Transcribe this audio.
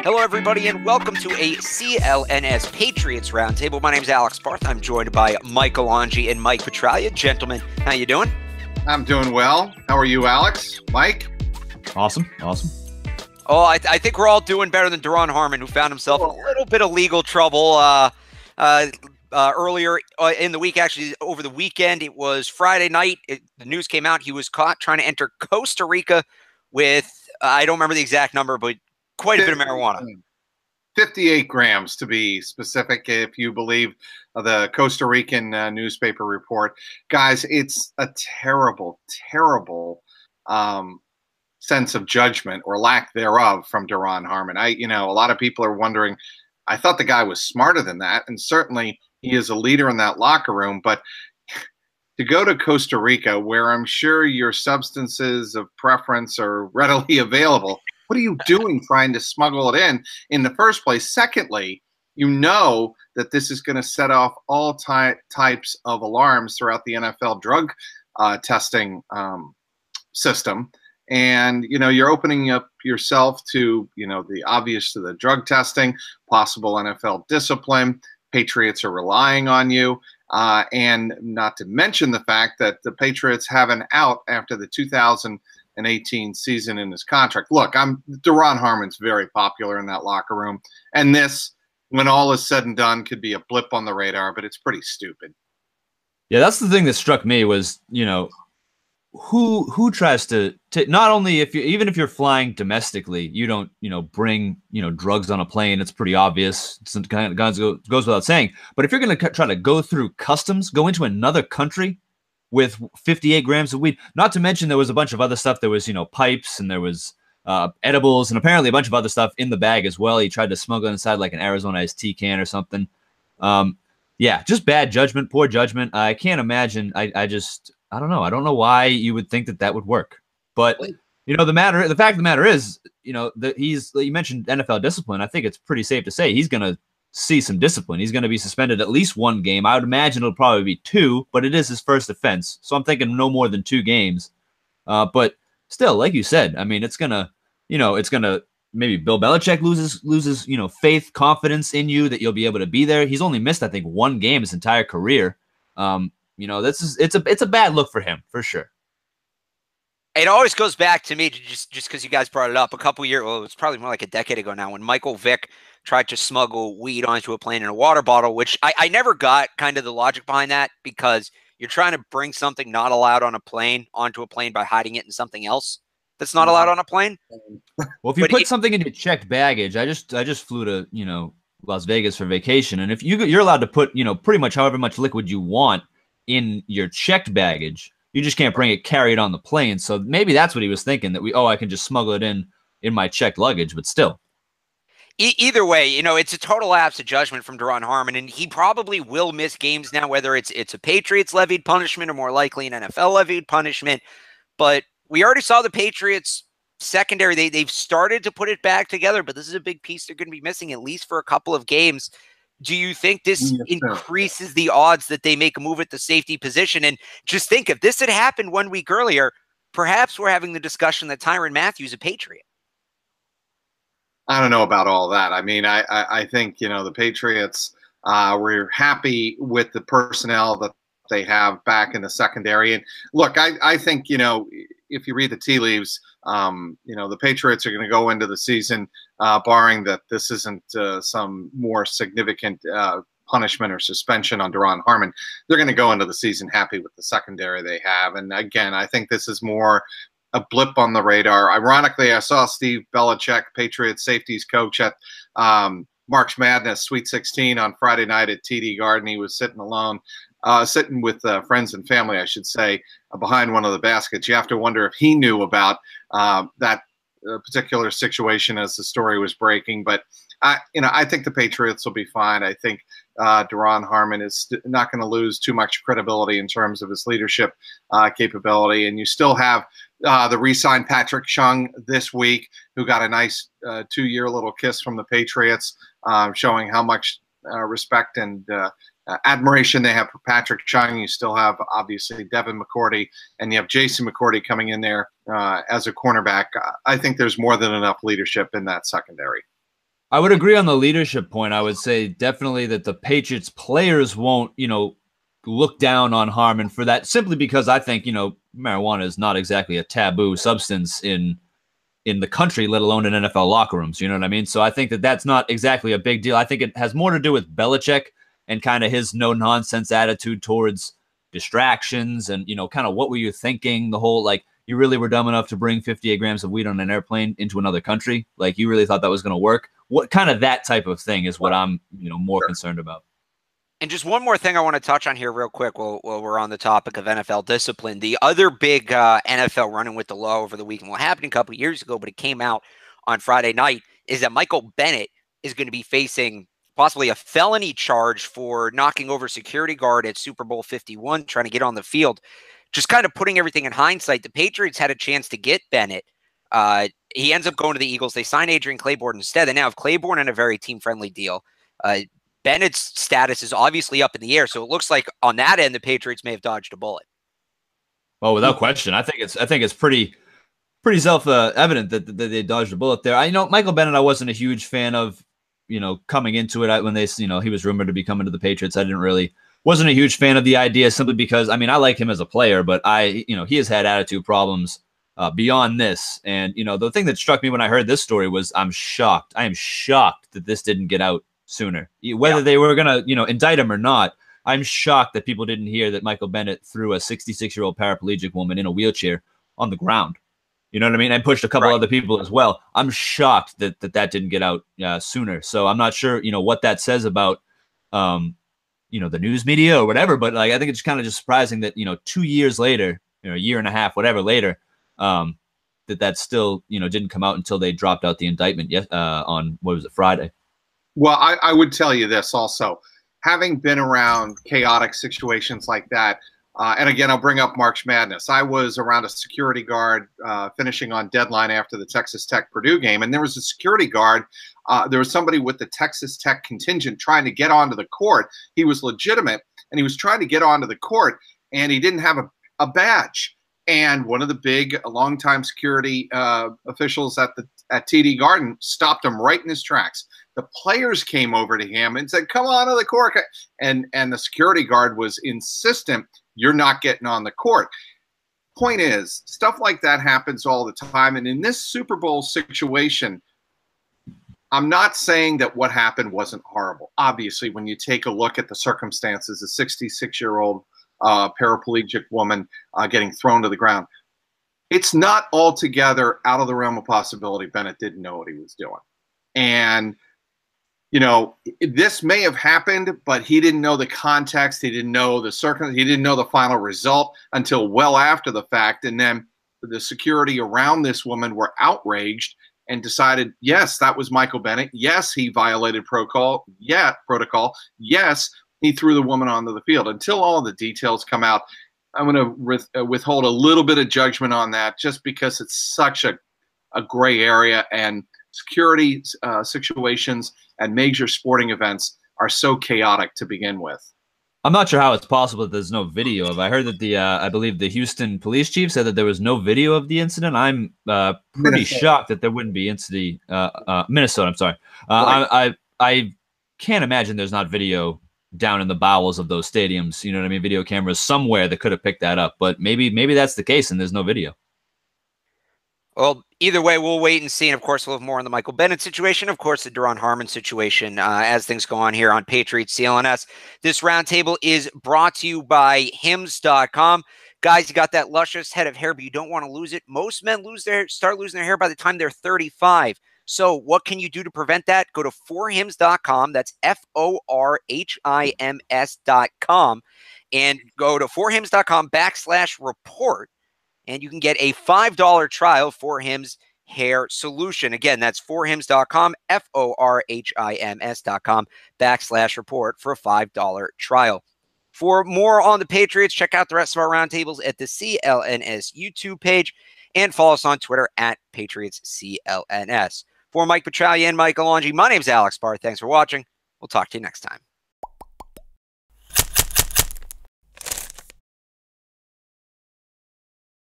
Hello, everybody, and welcome to a CLNS Patriots Roundtable. My name is Alex Barth. I'm joined by Michael Angie and Mike Petralia. Gentlemen, how you doing? I'm doing well. How are you, Alex? Mike? Awesome. Oh, I think we're all doing better than DURON HARMON, who found himself in a little bit of legal trouble earlier in the week. Actually, over the weekend, it was Friday night. The news came out. He was caught trying to enter Costa Rica with, I don't remember the exact number, but quite a bit of marijuana. 58 grams to be specific, if you believe the Costa Rican newspaper report. Guys, it's a terrible, terrible sense of judgment or lack thereof from DURON HARMON. A lot of people are wondering, I thought the guy was smarter than that, and certainly he is a leader in that locker room, but to go to Costa Rica, where I'm sure your substances of preference are readily available, what are you doing trying to smuggle it in the first place? Secondly, you know that this is going to set off all types of alarms throughout the NFL drug testing system. And, you're opening up yourself to, the obvious to the drug testing, possible NFL discipline. Patriots are relying on you. And not to mention the fact that the Patriots have an out after the 2018 season in his contract. Look, DURON HARMON's very popular in that locker room. And this, when all is said and done, could be a blip on the radar, but it's pretty stupid. Yeah, that's the thing that struck me was, who tries to not only even if you're flying domestically, you don't, bring, drugs on a plane. It's pretty obvious. It kind of goes without saying. But if you're going to try to go through customs, go into another country with 58 grams of weed, not to mention there was a bunch of other stuff. There was, pipes, and there was edibles, and apparently a bunch of other stuff in the bag as well. He tried to smuggle inside like an Arizona iced tea can or something. Yeah, just bad judgment, poor judgment. I can't imagine. I don't know. I don't know why you would think that would work. But, the fact of the matter is, that you mentioned NFL discipline. I think it's pretty safe to say he's going to see some discipline. He's going to be suspended at least one game. I would imagine it'll probably be two, but it is his first offense. So I'm thinking no more than 2 games. But still, like you said, I mean, it's going to maybe Bill Belichick loses, faith, confidence in you that you'll be able to be there. He's only missed, I think, 1 game his entire career. It's a bad look for him, for sure. It always goes back to me, just because you guys brought it up, a couple years, well, it's probably more like a decade ago now, when Michael Vick tried to smuggle weed onto a plane in a water bottle, which I never got kind of the logic behind that, because you're trying to bring something not allowed on a plane onto a plane by hiding it in something else that's not allowed on a plane. Well, if you put something in your checked baggage, I just flew to, Las Vegas for vacation, and if you're allowed to put, pretty much however much liquid you want in your checked baggage, you just can't carry it on the plane. So maybe that's what he was thinking, that I can just smuggle it in my checked luggage, but still. Either way, it's a total lapse of judgment from DURON HARMON, and he probably will miss games now, whether it's a Patriots levied punishment or more likely an NFL levied punishment. But we already saw the Patriots secondary. They've started to put it back together, but this is a big piece they're going to be missing at least for a couple of games. Do you think this increases the odds that they make a move at the safety position? And just think, if this had happened 1 week earlier, perhaps we're having the discussion that Tyrann Mathieu is a Patriot. I don't know about all that. I mean, I think, the Patriots, we're happy with the personnel that they have back in the secondary. And look, I think, if you read the tea leaves, the Patriots are going to go into the season, barring that this isn't some more significant punishment or suspension on DURON HARMON. They're going to go into the season happy with the secondary they have. And again, I think this is more a blip on the radar. Ironically, I saw Steve Belichick, Patriots safeties coach at March Madness Sweet 16 on Friday night at TD Garden. He was sitting alone, sitting with friends and family, I should say, behind one of the baskets. You have to wonder if he knew about that particular situation as the story was breaking. But I think the Patriots will be fine. I think DURON HARMON is not going to lose too much credibility in terms of his leadership capability. And you still have the re-signed Patrick Chung this week, who got a nice 2-year little kiss from the Patriots, showing how much respect and admiration they have for Patrick Chung. You still have, obviously, Devin McCourty, and you have Jason McCourty coming in there as a cornerback. I think there's more than enough leadership in that secondary. I would agree on the leadership point. I would say definitely that the Patriots players won't, look down on Harmon for that, simply because I think, marijuana is not exactly a taboo substance in the country, let alone in NFL locker rooms. You know what I mean? So I think that that's not exactly a big deal. I think it has more to do with Belichick and kind of his no nonsense attitude towards distractions and, kind of what were you thinking? The whole, like, you really were dumb enough to bring 58 grams of weed on an airplane into another country. Like, you really thought that was going to work. What kind of that type of thing is what I'm, more concerned about. And just one more thing I want to touch on here real quick while we're on the topic of NFL discipline. The other big NFL running with the law over the weekend, what happened a couple of years ago, but it came out on Friday night, is that Michael Bennett is going to be facing possibly a felony charge for knocking over security guard at Super Bowl 51, trying to get on the field. Just kind of putting everything in hindsight, the Patriots had a chance to get Bennett. He ends up going to the Eagles. They sign Adrian Claiborne instead. They now have Claiborne in a very team-friendly deal. Bennett's status is obviously up in the air, so it looks like on that end the Patriots may have dodged a bullet. Well, without question, I think it's pretty self-evident that they dodged a bullet there. I know Michael Bennett, I wasn't a huge fan of, coming into it when they, he was rumored to be coming to the Patriots. I wasn't a huge fan of the idea, simply because, I like him as a player, but he has had attitude problems beyond this. And, the thing that struck me when I heard this story was I'm shocked. I am shocked that this didn't get out sooner. Whether they were going to, indict him or not, I'm shocked that people didn't hear that Michael Bennett threw a 66-year-old paraplegic woman in a wheelchair on the ground. You know what I mean? And pushed a couple other people as well. I'm shocked that didn't get out sooner. So I'm not sure, what that says about, the news media or whatever. But I think it's kind of just surprising that, 2 years later, a year and a half, whatever later, that still, didn't come out until they dropped out the indictment on, what was it, Friday? Well, I would tell you this also. Having been around chaotic situations like that, and again, I'll bring up March Madness. I was around a security guard finishing on deadline after the Texas Tech Purdue game, and there was a security guard. There was somebody with the Texas Tech contingent trying to get onto the court. He was legitimate, and he was trying to get onto the court, and he didn't have a badge. And one of the big, longtime security officials at TD Garden stopped him right in his tracks. The players came over to him and said, "Come on to the court." And the security guard was insistent, "You're not getting on the court." Point is, stuff like that happens all the time. And in this Super Bowl situation, I'm not saying that what happened wasn't horrible. Obviously, when you take a look at the circumstances, a 66-year-old paraplegic woman getting thrown to the ground, it's not altogether out of the realm of possibility Bennett didn't know what he was doing. And this may have happened, but he didn't know the context. He didn't know the circumstance. He didn't know the final result until well after the fact. And then the security around this woman were outraged and decided, yes, that was Michael Bennett. Yes, he violated protocol. Yes, he threw the woman onto the field. Until all the details come out, I'm going to withhold a little bit of judgment on that, just because it's such a gray area, and security situations and major sporting events are so chaotic to begin with. I'm not sure how it's possible that there's no video of. I heard that I believe the Houston police chief said that there was no video of the incident. I'm pretty shocked that there wouldn't be Minnesota. I'm sorry. Right. I can't imagine there's not video down in the bowels of those stadiums. You know what I mean? Video cameras somewhere that could have picked that up. But maybe that's the case, and there's no video. Well, either way, we'll wait and see. And, of course, we'll have more on the Michael Bennett situation. Of course, the DURON HARMON situation as things go on here on Patriots CLNS. This roundtable is brought to you by Hims.com. Guys, you got that luscious head of hair, but you don't want to lose it. Most men start losing their hair by the time they're 35. So what can you do to prevent that? Go to forhims.com. That's FORHIMS.com. And go to forhims.com/report. And you can get a $5 trial for Hims Hair Solution. Again, that's forhims.com, FORHIMS.com/report for a $5 trial. For more on the Patriots, check out the rest of our roundtables at the CLNS YouTube page and follow us on Twitter at PatriotsCLNS. For Mike Petraglia and Mike Alonji, my name's Alex Barr. Thanks for watching. We'll talk to you next time.